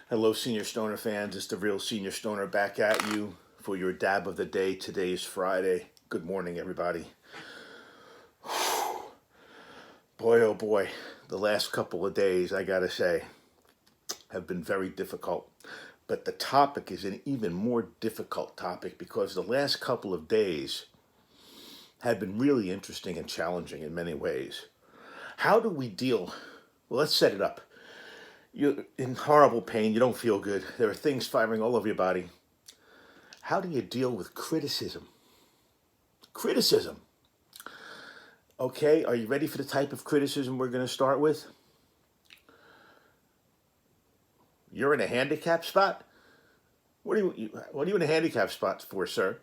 Hello, Senior Stoner fans. It's the real Senior Stoner back at you for your dab of the day. Today is Friday. Good morning, everybody. Boy, oh boy, the last couple of days, I gotta say, have been very difficult. But the topic is an even more difficult topic because the last couple of days have been really interesting and challenging in many ways. How do we deal? Well, let's set it up. You're in horrible pain. You don't feel good. There are things firing all over your body. How do you deal with criticism? Criticism. Okay, are you ready for the type of criticism we're going to start with? You're in a handicap spot? What are you in a handicap spot for, sir?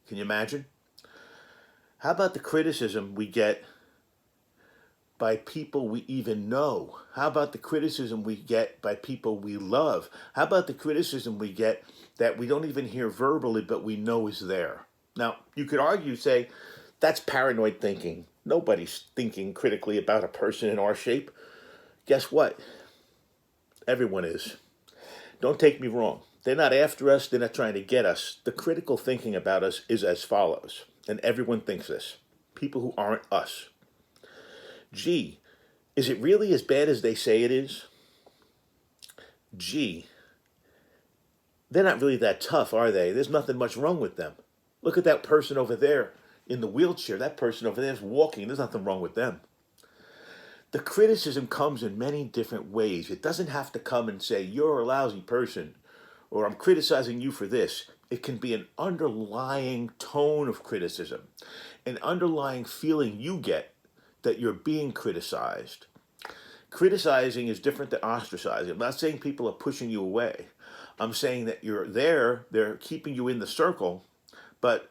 Can you imagine? How about the criticism we get by people we even know? How about the criticism we get by people we love? How about the criticism we get that we don't even hear verbally but we know is there? Now, you could argue, say, that's paranoid thinking. Nobody's thinking critically about a person in our shape. Guess what? Everyone is. Don't take me wrong. They're not after us. They're not trying to get us. The critical thinking about us is as follows, and everyone thinks this. People who aren't us. Gee, is it really as bad as they say it is? Gee, they're not really that tough, are they? There's nothing much wrong with them. Look at that person over there in the wheelchair. That person over there is walking. There's nothing wrong with them. The criticism comes in many different ways. It doesn't have to come and say, you're a lousy person, or I'm criticizing you for this. It can be an underlying tone of criticism, an underlying feeling you get that you're being criticized. Criticizing is different than ostracizing. I'm not saying people are pushing you away. I'm saying that you're there, they're keeping you in the circle, but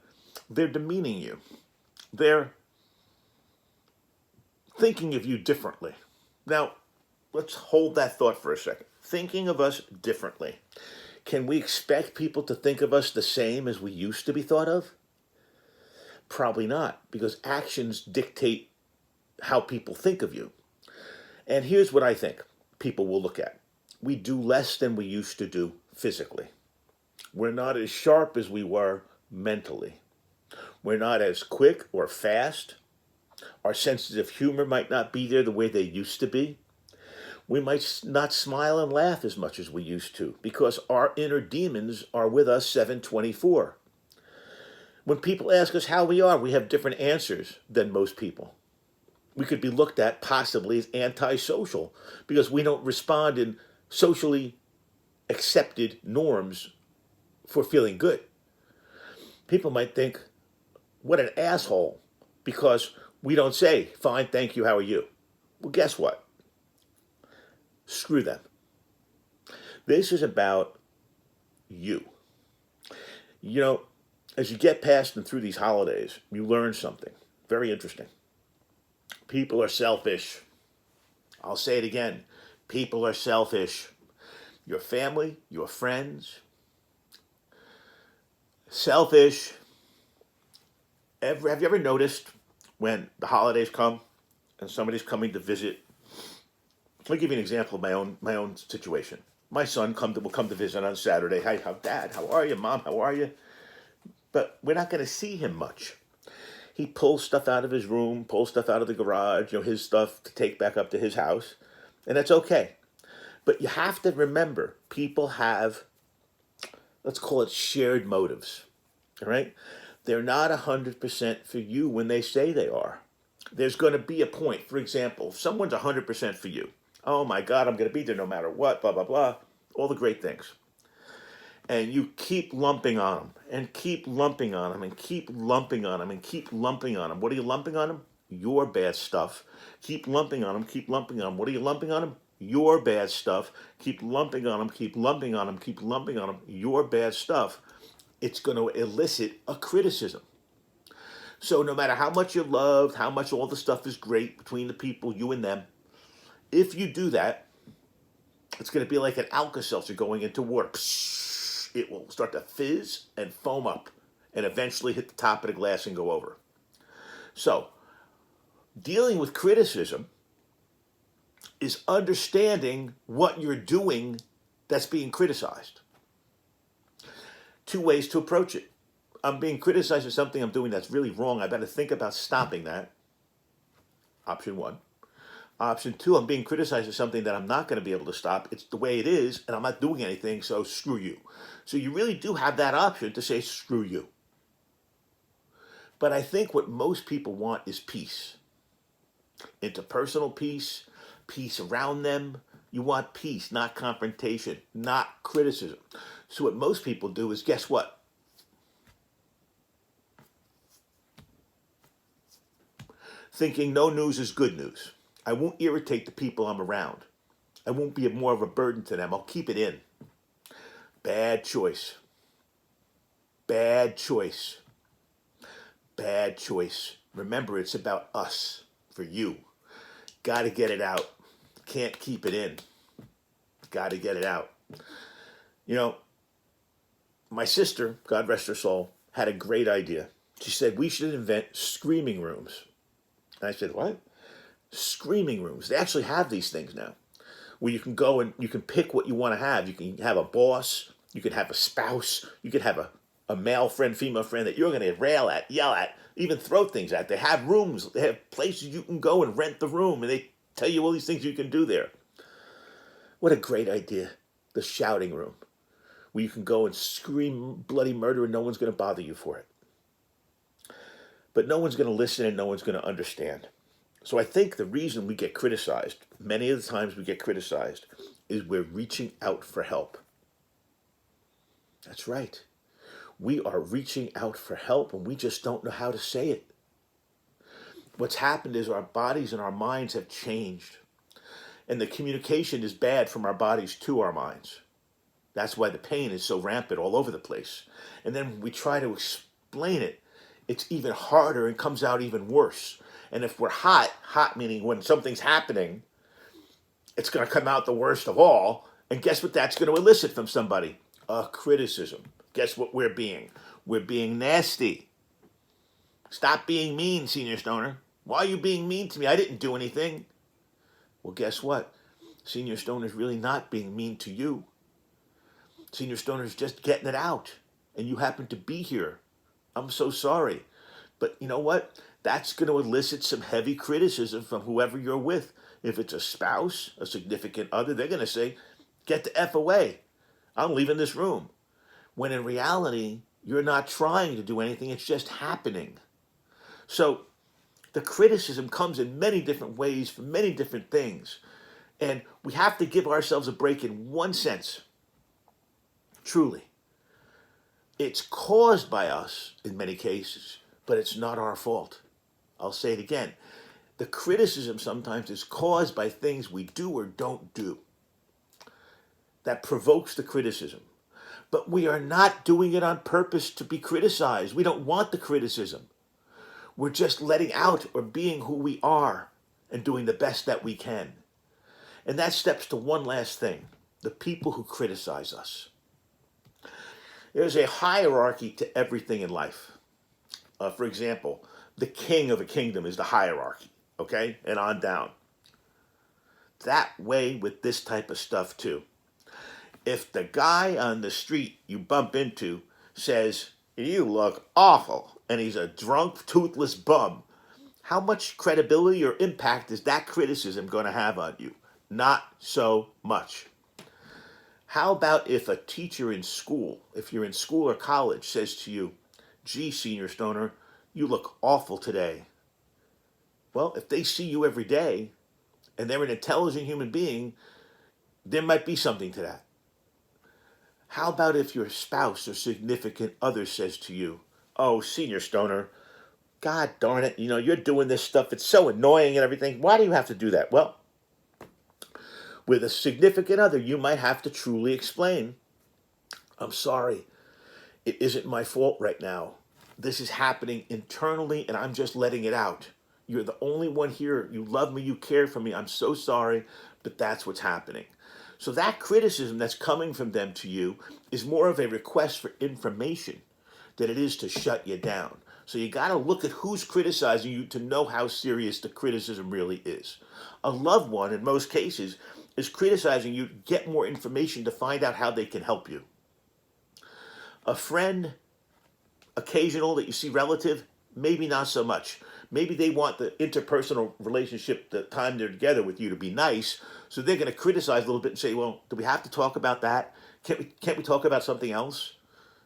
they're demeaning you. They're thinking of you differently. Now, let's hold that thought for a second. Thinking of us differently. Can we expect people to think of us the same as we used to be thought of? Probably not, because actions dictate how people think of you. And here's what I think people will look at. We do less than we used to do physically. We're not as sharp as we were mentally. We're not as quick or fast. Our senses of humor might not be there the way they used to be. We might not smile and laugh as much as we used to because our inner demons are with us 7/24. When people ask us how we are, we have different answers than most people. We could be looked at possibly as antisocial because we don't respond in socially accepted norms for feeling good. People might think, what an asshole, because we don't say, fine, thank you, how are you? Well, guess what? Screw them. This is about you. You know, as you get past and through these holidays, you learn something very interesting. People are selfish. I'll say it again. People are selfish. Your family, your friends, selfish. Have you ever noticed when the holidays come and somebody's coming to visit? Let me give you an example of my own situation. My son will come to visit on Saturday. Hi, Dad, how are you? Mom, how are you? But we're not going to see him much. He pulls stuff out of his room, pulls stuff out of the garage, his stuff to take back up to his house, and that's okay. But you have to remember, people have, let's call it shared motives, all right? They're not 100% for you when they say they are. There's going to be a point. For example, if someone's 100% for you, oh my God, I'm going to be there no matter what, blah, blah, blah, all the great things. And you keep lumping on them and keep lumping on them and keep lumping on them and keep lumping on them. What are you lumping on them? Your bad stuff. Keep lumping on them, keep lumping on them. What are you lumping on them? Your bad stuff. Keep lumping on them, keep lumping on them, keep lumping on them. Your bad stuff. It's going to elicit a criticism. So no matter how much you're loved, how much all the stuff is great between the people, you and them, if you do that, it's going to be like an Alka-Seltzer going into water. It will start to fizz and foam up and eventually hit the top of the glass and go over. So, dealing with criticism is understanding what you're doing that's being criticized. Two ways to approach it. I'm being criticized for something I'm doing that's really wrong. I better think about stopping that. Option one. Option two, I'm being criticized for something that I'm not going to be able to stop. It's the way it is, and I'm not doing anything, so screw you. So you really do have that option to say screw you. But I think what most people want is peace. Interpersonal peace, peace around them. You want peace, not confrontation, not criticism. So what most people do is, guess what? Thinking no news is good news. I won't irritate the people I'm around. I won't be more of a burden to them. I'll keep it in. Bad choice. Bad choice. Bad choice. Remember, it's about us, for you. Got to get it out. Can't keep it in. Got to get it out. You know, my sister, God rest her soul, had a great idea. She said we should invent screaming rooms. And I said, what? Screaming rooms. They actually have these things now where you can go and you can pick what you want to have. You can have a boss. You can have a spouse. You can have a male friend, female friend that you're going to rail at, yell at, even throw things at. They have rooms. They have places you can go and rent the room, and they tell you all these things you can do there. What a great idea. The shouting room, where you can go and scream bloody murder and no one's going to bother you for it. But no one's going to listen and no one's going to understand. So I think the reason we get criticized, many of the times we get criticized, is we're reaching out for help. That's right. We are reaching out for help and we just don't know how to say it. What's happened is our bodies and our minds have changed. And the communication is bad from our bodies to our minds. That's why the pain is so rampant all over the place. And then when we try to explain it, it's even harder and comes out even worse. And if we're hot meaning when something's happening, it's going to come out the worst of all. And guess what that's going to elicit from somebody? A criticism. Guess what we're being? We're being nasty. Stop being mean, Senior Stoner. Why are you being mean to me? I didn't do anything. Well, guess what? Senior Stoner's really not being mean to you. Senior Stoner's just getting it out. And you happen to be here. I'm so sorry. But you know what? That's going to elicit some heavy criticism from whoever you're with. If it's a spouse, a significant other, they're going to say, get the F away. I'm leaving this room. When in reality, you're not trying to do anything. It's just happening. So the criticism comes in many different ways for many different things. And we have to give ourselves a break in one sense. Truly. It's caused by us in many cases, but it's not our fault. I'll say it again. The criticism sometimes is caused by things we do or don't do. That provokes the criticism. But we are not doing it on purpose to be criticized. We don't want the criticism. We're just letting out or being who we are and doing the best that we can. And that steps to one last thing. The people who criticize us. There's a hierarchy to everything in life. For example, the king of a kingdom is the hierarchy, okay? And on down. That way with this type of stuff too. If the guy on the street you bump into says, you look awful, and he's a drunk, toothless bum, how much credibility or impact is that criticism going to have on you? Not so much. How about if a teacher in school, if you're in school or college, says to you, gee, Senior Stoner, you look awful today. Well, if they see you every day, and they're an intelligent human being, there might be something to that. How about if your spouse or significant other says to you, oh, Senior Stoner, God darn it, you're doing this stuff, it's so annoying and everything. Why do you have to do that? Well, with a significant other, you might have to truly explain, I'm sorry, it isn't my fault right now. This is happening internally and I'm just letting it out. You're the only one here. You love me, you care for me. I'm so sorry, but that's what's happening. So that criticism that's coming from them to you is more of a request for information than it is to shut you down. So you got to look at who's criticizing you to know how serious the criticism really is. A loved one, in most cases, is criticizing you to get more information to find out how they can help you. A friend, occasional that you see relative, maybe not so much. Maybe they want the interpersonal relationship, the time they're together with you, to be nice, so they're going to criticize a little bit and say, well, do we have to talk about that? Can't we talk about something else?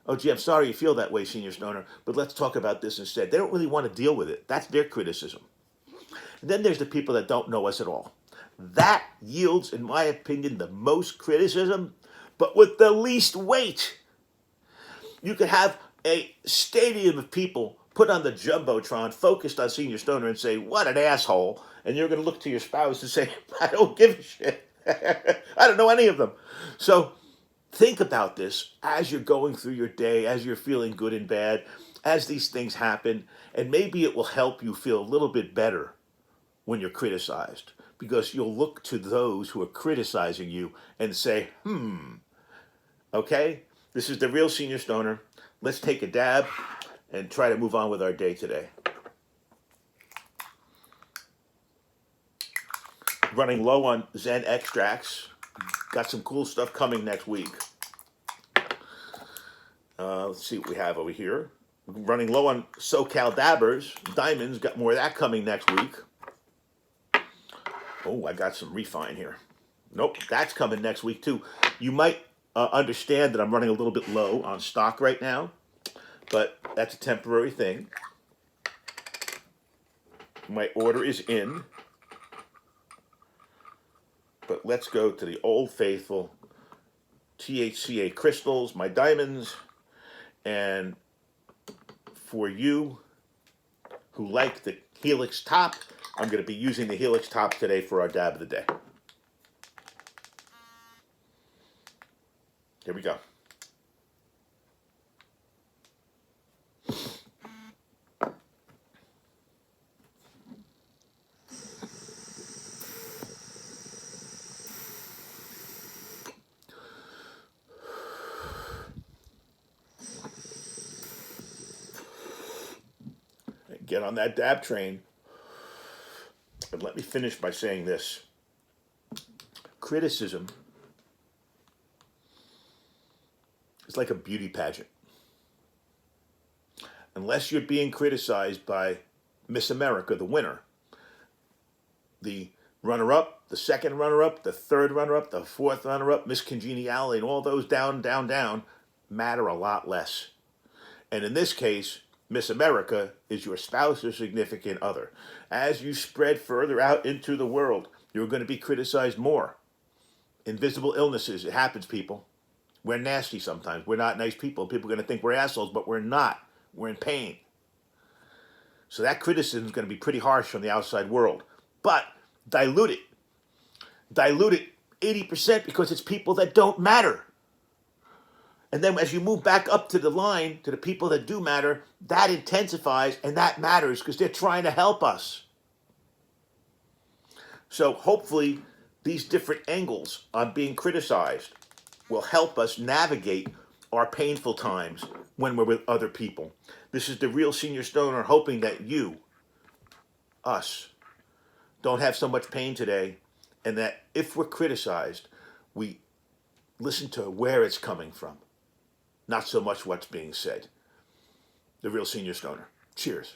Oh, gee, I'm sorry you feel that way, Senior Stoner, but let's talk about this instead. They don't really want to deal with it. That's their criticism. And then there's the people that don't know us at all. That yields, in my opinion, the most criticism, but with the least weight. You could have a stadium of people put on the Jumbotron, focused on Senior Stoner, and say, what an asshole. And you're going to look to your spouse and say, I don't give a shit. I don't know any of them. So think about this as you're going through your day, as you're feeling good and bad, as these things happen, and maybe it will help you feel a little bit better when you're criticized, because you'll look to those who are criticizing you and say, okay, this is the real Senior Stoner. Let's take a dab and try to move on with our day today. Running low on Zen extracts. Got some cool stuff coming next week. Let's see what we have over here. Running low on SoCal Dabbers. Diamonds, got more of that coming next week. Oh, I got some refine here. Nope, that's coming next week too. You might understand that I'm running a little bit low on stock right now, but that's a temporary thing. My order is in. But let's go to the old faithful THCA crystals, my diamonds. And for you who like the Helix top, I'm going to be using the Helix top today for our dab of the day. Here we go. Get on that dab train. But let me finish by saying this. Criticism is like a beauty pageant. Unless you're being criticized by Miss America, the winner, the runner-up, the second runner-up, the third runner-up, the fourth runner-up, Miss Congeniality, and all those down, down, down matter a lot less. And in this case, Miss America is your spouse or significant other. As you spread further out into the world, you're going to be criticized more. Invisible illnesses, it happens, people. We're nasty sometimes. We're not nice people. People are going to think we're assholes, but we're not. We're in pain. So that criticism is going to be pretty harsh from the outside world. But dilute it. Dilute it 80% because it's people that don't matter. And then as you move back up to the line, to the people that do matter, that intensifies and that matters because they're trying to help us. So hopefully these different angles on being criticized will help us navigate our painful times when we're with other people. This is the real Senior Stoner, hoping that you, us, don't have so much pain today, and that if we're criticized, we listen to where it's coming from. Not so much what's being said. The real Senior Stoner. Cheers.